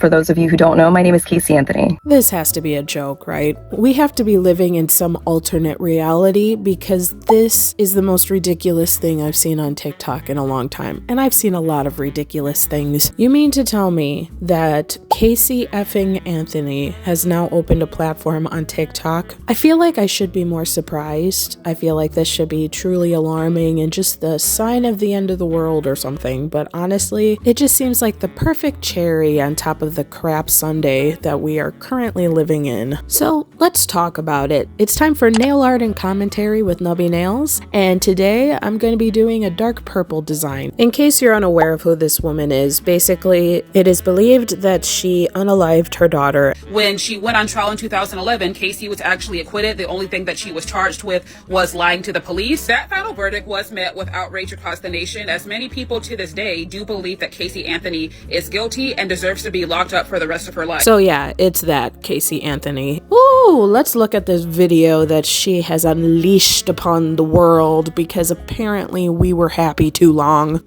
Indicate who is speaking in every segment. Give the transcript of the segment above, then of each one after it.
Speaker 1: For those of you who don't know, my name is Casey Anthony.
Speaker 2: This has to be a joke, right? We have to be living in some alternate reality because this is the most ridiculous thing I've seen on TikTok in a long time. And I've seen a lot of ridiculous things. You mean to tell me that Casey effing Anthony has now opened a platform on TikTok? I feel like I should be more surprised. I feel like this should be truly alarming and just the sign of the end of the world or something. But honestly, it just seems like the perfect cherry on top of the crap sundae that we are currently living in. So let's talk about it. It's time for nail art and commentary with Nubby Nails, and today I'm going to be doing a dark purple design. In case you're unaware of who this woman is, basically it is believed that she unalived her daughter.
Speaker 3: When she went on trial in 2011, Casey was actually acquitted. The only thing that she was charged with was lying to the police. That final verdict was met with outrage across the nation, as many people to this day do believe that Casey Anthony is guilty and deserves to be locked up for the rest of her life.
Speaker 2: So yeah, it's that Casey Anthony. Ooh, let's look at this video that she has unleashed upon the world because apparently we were happy too long.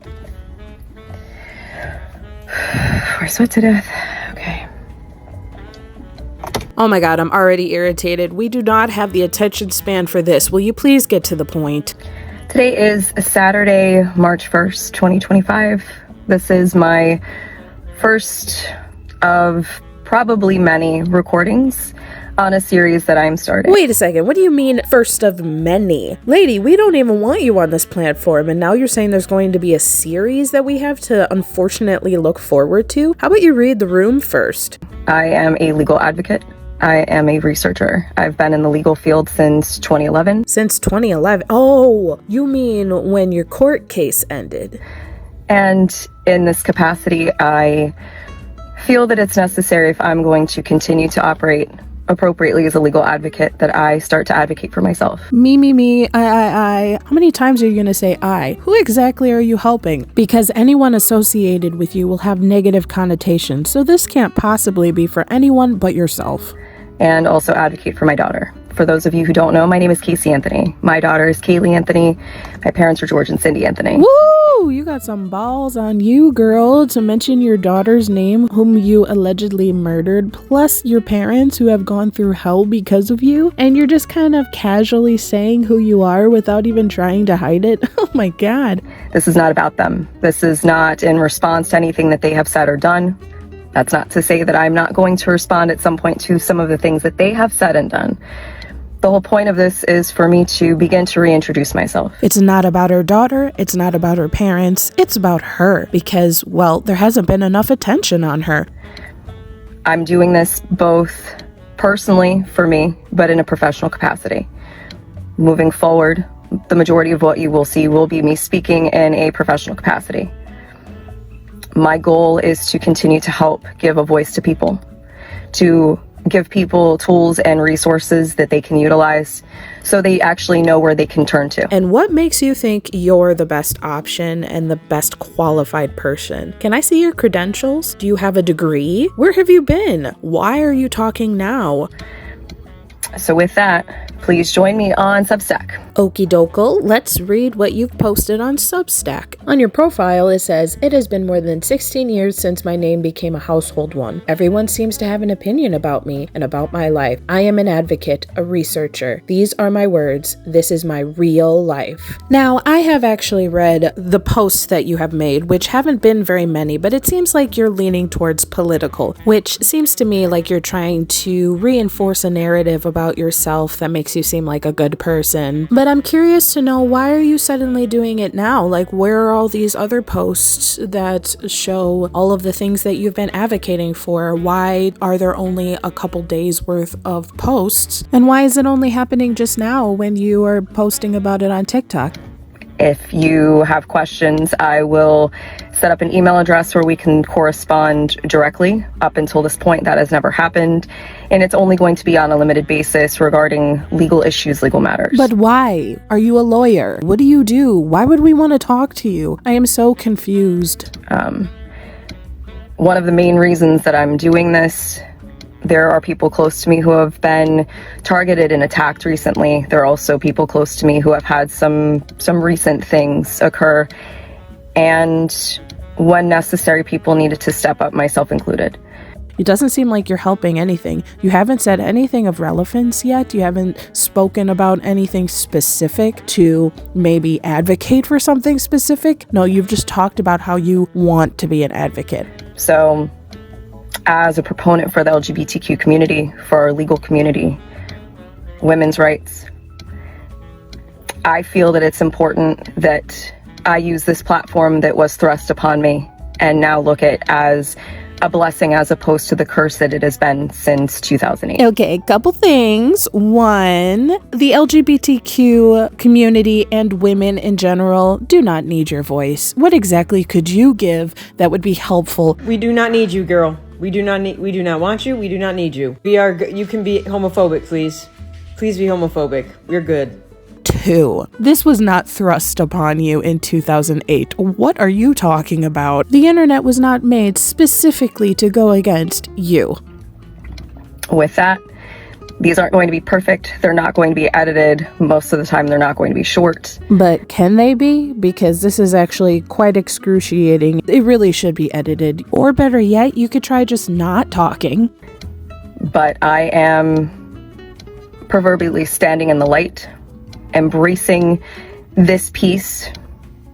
Speaker 1: We're sweat to death. Okay.
Speaker 2: Oh my god, I'm already irritated. We do not have the attention span for this. Will you please get to the point?
Speaker 1: Today is Saturday, March 1st, 2025. This is my first of probably many recordings on a series that I'm starting.
Speaker 2: Wait a second, what do you mean first of many? Lady, we don't even want you on this platform, and now you're saying there's going to be a series that we have to unfortunately look forward to? How about you read the room first?
Speaker 1: I am a legal advocate. I am a researcher. I've been in the legal field since 2011.
Speaker 2: Since 2011? Oh, you mean when your court case ended?
Speaker 1: And in this capacity, I feel that it's necessary, if I'm going to continue to operate appropriately as a legal advocate, that I start to advocate for myself.
Speaker 2: Me, I. How many times are you going to say I? Who exactly are you helping? Because anyone associated with you will have negative connotations, so this can't possibly be for anyone but yourself.
Speaker 1: And also advocate for my daughter. For those of you who don't know, my name is Casey Anthony. My daughter is Kaylee Anthony. My parents are George and Cindy Anthony.
Speaker 2: Woo! You got some balls on you, girl, to mention your daughter's name, whom you allegedly murdered, plus your parents who have gone through hell because of you, and you're just kind of casually saying who you are without even trying to hide it. Oh my god.
Speaker 1: This is not about them. This is not in response to anything that they have said or done. That's not to say that I'm not going to respond at some point to some of the things that they have said and done. The whole point of this is for me to begin to reintroduce myself.
Speaker 2: It's not about her daughter, it's not about her parents, it's about her because, well, there hasn't been enough attention on her.
Speaker 1: I'm doing this both personally for me, but in a professional capacity. Moving forward, the majority of what you will see will be me speaking in a professional capacity. My goal is to continue to help give a voice to people, to give people tools and resources that they can utilize so they actually know where they can turn to.
Speaker 2: And what makes you think you're the best option and the best qualified person? Can I see your credentials? Do you have a degree? Where have you been? Why are you talking now?
Speaker 1: So with that, please join me on Substack.
Speaker 2: Okie dokie, let's read what you've posted on Substack. On your profile, it says, "It has been more than 16 years since my name became a household one. Everyone seems to have an opinion about me and about my life. I am an advocate, a researcher. These are my words. This is my real life." Now, I have actually read the posts that you have made, which haven't been very many, but it seems like you're leaning towards political, which seems to me like you're trying to reinforce a narrative about yourself that makes you seem like a good person. But I'm curious to know, why are you suddenly doing it now? Like, where are all these other posts that show all of the things that you've been advocating for? Why are there only a couple days worth of posts? And why is it only happening just now when you are posting about it on TikTok?
Speaker 1: If you have questions, I will set up an email address where we can correspond directly. Up until this point, that has never happened. And it's only going to be on a limited basis regarding legal issues, legal matters.
Speaker 2: But why? Are you a lawyer? What do you do? Why would we want to talk to you? I am so confused.
Speaker 1: One of the main reasons that I'm doing this, there are people close to me who have been targeted and attacked recently. There are also people close to me who have had some recent things occur. And when necessary, people needed to step up, myself included.
Speaker 2: It doesn't seem like you're helping anything. You haven't said anything of relevance yet. You haven't spoken about anything specific to maybe advocate for something specific. No, you've just talked about how you want to be an advocate.
Speaker 1: So, as a proponent for the LGBTQ community, for our legal community, women's rights, I feel that it's important that I use this platform that was thrust upon me and now look at as a blessing as opposed to the curse that it has been since 2008.
Speaker 2: Okay, couple things. One, the LGBTQ community and women in general do not need your voice. What exactly could you give that would be helpful?
Speaker 4: We do not need you, girl. We do not want you. We do not need you. You can be homophobic, please. Please be homophobic. We're good.
Speaker 2: 2. This was not thrust upon you in 2008. What are you talking about? The internet was not made specifically to go against you.
Speaker 1: With that, these aren't going to be perfect. They're not going to be edited. Most of the time, they're not going to be short.
Speaker 2: But can they be? Because this is actually quite excruciating. It really should be edited. Or better yet, you could try just not talking.
Speaker 1: But I am proverbially standing in the light, embracing this piece,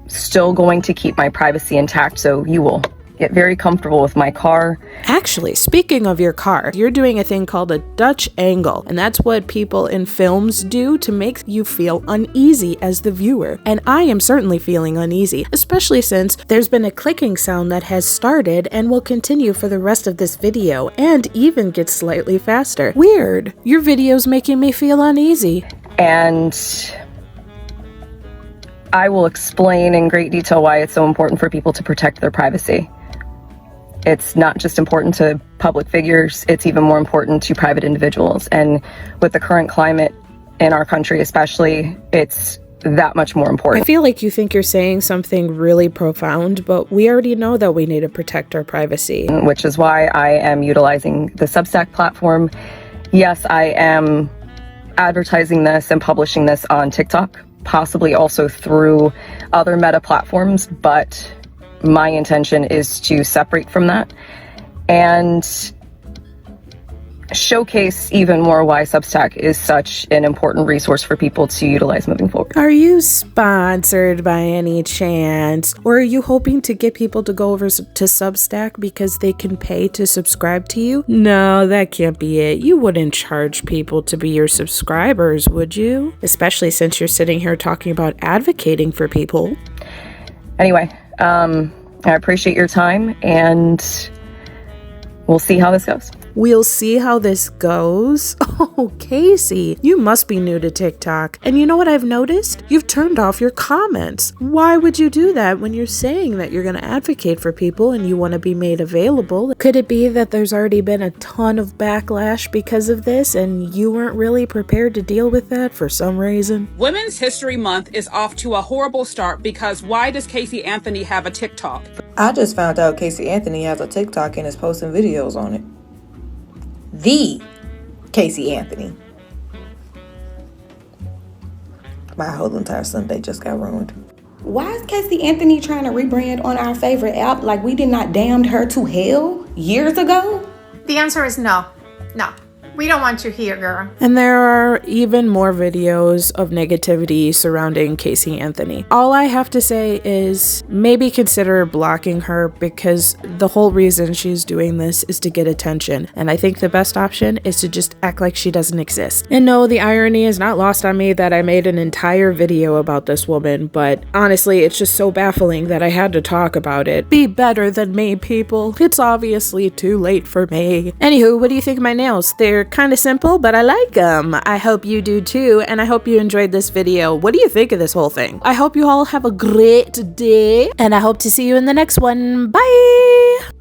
Speaker 1: still going to keep my privacy intact, so you will get very comfortable with my car.
Speaker 2: Actually, speaking of your car, you're doing a thing called a Dutch angle, and that's what people in films do to make you feel uneasy as the viewer. And I am certainly feeling uneasy, especially since there's been a clicking sound that has started and will continue for the rest of this video, and even get slightly faster. Weird. Your video's making me feel uneasy.
Speaker 1: And I will explain in great detail why it's so important for people to protect their privacy. It's not just important to public figures, it's even more important to private individuals. And with the current climate in our country especially, it's that much more important.
Speaker 2: I feel like you think you're saying something really profound, but we already know that we need to protect our privacy.
Speaker 1: Which is why I am utilizing the Substack platform. Yes, I am advertising this and publishing this on TikTok, possibly also through other meta platforms, but my intention is to separate from that and showcase even more why Substack is such an important resource for people to utilize moving forward.
Speaker 2: Are you sponsored by any chance? Or are you hoping to get people to go over to Substack because they can pay to subscribe to you? No, that can't be it. You wouldn't charge people to be your subscribers, would you? Especially since you're sitting here talking about advocating for people.
Speaker 1: Anyway, I appreciate your time and we'll see how this goes.
Speaker 2: We'll see how this goes. Oh, Casey, you must be new to TikTok. And you know what I've noticed? You've turned off your comments. Why would you do that when you're saying that you're going to advocate for people and you want to be made available? Could it be that there's already been a ton of backlash because of this and you weren't really prepared to deal with that for some reason?
Speaker 3: Women's History Month is off to a horrible start because why does Casey Anthony have a TikTok?
Speaker 5: I just found out Casey Anthony has a TikTok and is posting videos on it. The Casey Anthony. My whole entire Sunday just got ruined.
Speaker 6: Why is Casey Anthony trying to rebrand on our favorite app like we did not damned her to hell years ago?
Speaker 7: The answer is no. No. We don't want you here, girl.
Speaker 2: And there are even more videos of negativity surrounding Casey Anthony. All I have to say is maybe consider blocking her because the whole reason she's doing this is to get attention. And I think the best option is to just act like she doesn't exist. And no, the irony is not lost on me that I made an entire video about this woman, but honestly, it's just so baffling that I had to talk about it. Be better than me, people. It's obviously too late for me. Anywho, what do you think of my nails? They're kind of simple, but I like them. I hope you do too, and I hope you enjoyed this video. What do you think of this whole thing? I hope you all have a great day, and I hope to see you in the next one. Bye!